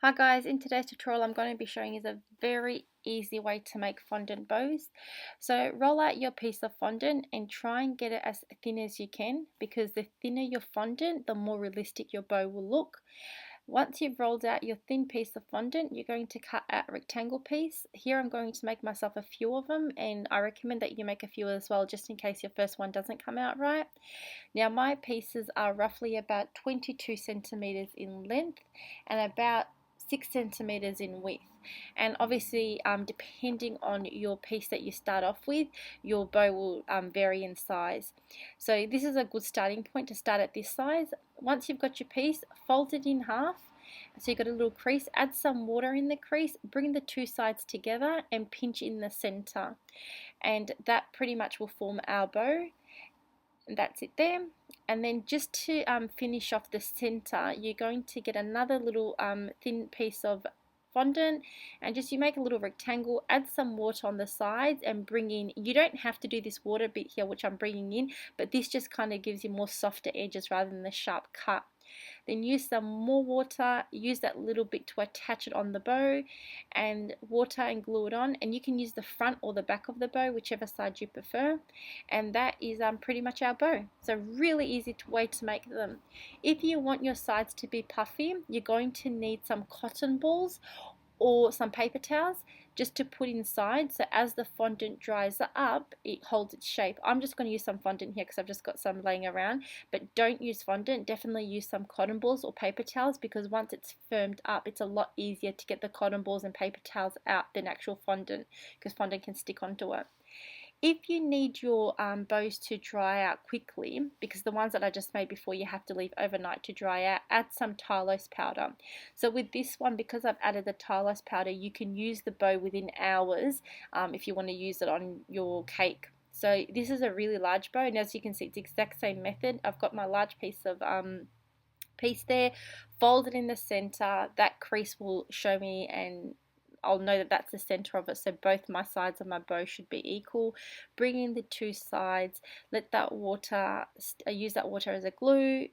Hi guys, in today's tutorial I'm going to be showing you a very easy way to make fondant bows. So roll out your piece of fondant and try and get it as thin as you can, because the thinner your fondant, the more realistic your bow will look. Once you've rolled out your thin piece of fondant, you're going to cut out a rectangle piece. Here I'm going to make myself a few of them, and I recommend that you make a few as well, just in case your first one doesn't come out right. Now my pieces are roughly about 22 centimeters in length and about 6 centimeters in width, and obviously depending on your piece that you start off with, your bow will vary in size. So this is a good starting point to start at this size. Once you've got your piece, fold it in half, so you've got a little crease, add some water in the crease, bring the two sides together and pinch in the center, and that pretty much will form our bow. And that's it there. And then just to finish off the center, you're going to get another little thin piece of fondant, and just you make a little rectangle, add some water on the sides and bring in, you don't have to do this water bit here which I'm bringing in, but this just kind of gives you more softer edges rather than the sharp cut. Then use some more water, use that little bit to attach it on the bow, and water and glue it on, and you can use the front or the back of the bow, whichever side you prefer. And that is pretty much our bow. So really easy way to make them. If you want your sides to be puffy, you're going to need some cotton balls or some paper towels just to put inside, so as the fondant dries up it holds its shape. I'm just going to use some fondant here because I've just got some laying around, but don't use fondant, definitely use some cotton balls or paper towels, because once it's firmed up it's a lot easier to get the cotton balls and paper towels out than actual fondant, because fondant can stick onto it. If you need your bows to dry out quickly, because the ones that I just made before you have to leave overnight to dry out, add some tylose powder. So with this one, because I've added the tylose powder, you can use the bow within hours if you want to use it on your cake. So this is a really large bow, and as you can see it's the exact same method. I've got my large piece of piece there, fold it in the center, that crease will show me and I'll know that that's the center of it, so both my sides of my bow should be equal. Bring in the two sides, let that water, use that water as a glue,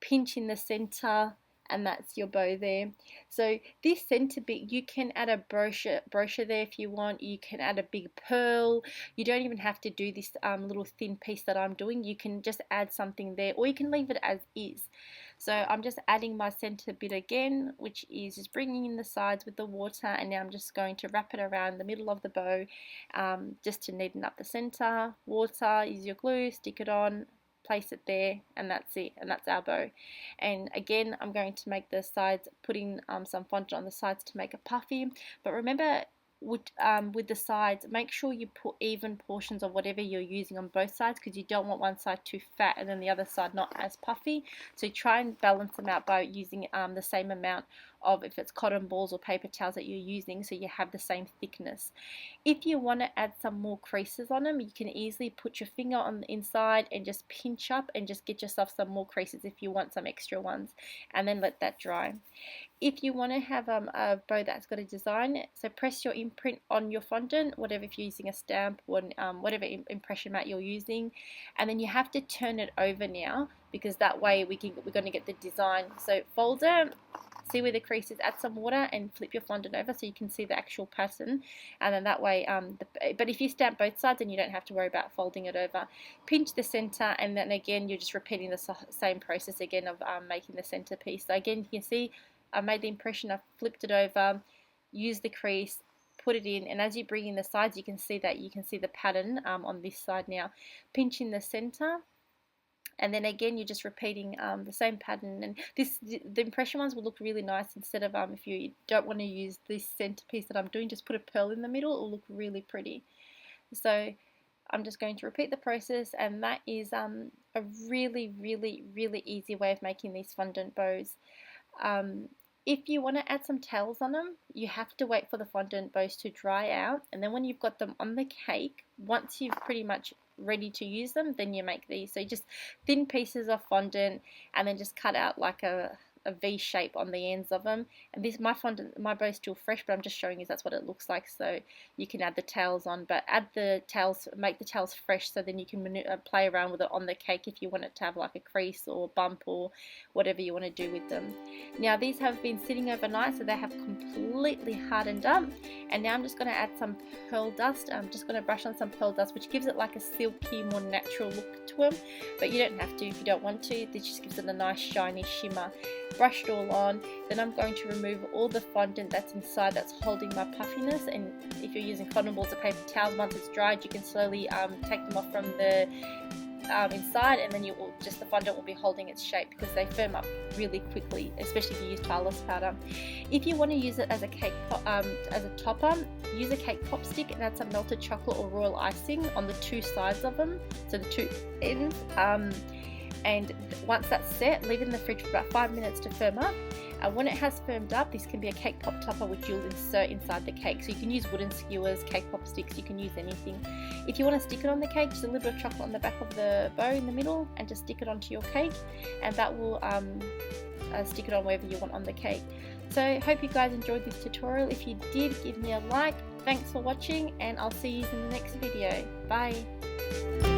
pinch in the center, and that's your bow there. So this center bit, you can add a brochure there if you want. You can add a big pearl. You don't even have to do this little thin piece that I'm doing. You can just add something there, or you can leave it as is. So I'm just adding my center bit again, which is just bringing in the sides with the water, and now I'm just going to wrap it around the middle of the bow just to neaten up the center. Water, use your glue, stick it on, place it there, and that's it, and that's our bow. And again I'm going to make the sides, putting some fondant on the sides to make it puffy, but remember with the sides, make sure you put even portions of whatever you're using on both sides, because you don't want one side too fat and then the other side not as puffy. So try and balance them out by using the same amount of, if it's cotton balls or paper towels that you're using, so you have the same thickness. If you want to add some more creases on them, you can easily put your finger on the inside and just pinch up and just get yourself some more creases if you want some extra ones, and then let that dry. If you want to have a bow that's got a design, so press your imprint on your fondant, whatever, if you're using a stamp or whatever impression mat you're using, and then you have to turn it over now, because that way we're going to get the design. So fold it, see where the crease is, add some water and flip your fondant over so you can see the actual pattern, and then that way but if you stamp both sides then you don't have to worry about folding it over. Pinch the center, and then again you're just repeating the same process again of making the center piece. So again you can see I made the impression, I flipped it over, use the crease, put it in, and as you bring in the sides you can see the pattern on this side now. Pinch in the center, and then again you're just repeating the same pattern, and the impression ones will look really nice. Instead of if you don't want to use this centerpiece that I'm doing, just put a pearl in the middle, it will look really pretty. So I'm just going to repeat the process, and that is a really easy way of making these fondant bows. If you want to add some tails on them, you have to wait for the fondant bows to dry out, and then when you've got them on the cake, once you've pretty much ready to use them, then you make these. So just thin pieces of fondant, and then just cut out like a a V shape on the ends of them. And this, my fondant, my bow is still fresh, but I'm just showing you that's what it looks like. So you can add the tails on, but add the tails, make the tails fresh, so then you can play around with it on the cake if you want it to have like a crease or bump or whatever you want to do with them. Now these have been sitting overnight, so they have completely hardened up, and now I'm just going to add some pearl dust. I'm just going to brush on some pearl dust, which gives it like a silky, more natural look to them, but you don't have to if you don't want to. This just gives it a nice shiny shimmer. Brush it all on, then I'm going to remove all the fondant that's inside that's holding my puffiness. And if you're using cotton balls or paper towels, once it's dried, you can slowly take them off from the inside, and then you will just, the fondant will be holding its shape because they firm up really quickly, especially if you use tylose powder. If you want to use it as a cake as a topper, use a cake pop stick and add some melted chocolate or royal icing on the two sides of them, so the two ends. And once that's set, leave it in the fridge for about 5 minutes to firm up. When it has firmed up, this can be a cake pop topper which you'll insert inside the cake. So you can use wooden skewers, cake pop sticks, you can use anything. If you want to stick it on the cake, just a little bit of chocolate on the back of the bow in the middle, and just stick it onto your cake, and that will stick it on wherever you want on the cake. So hope you guys enjoyed this tutorial. If you did, give me a like. Thanks for watching, and I'll see you in the next video. Bye.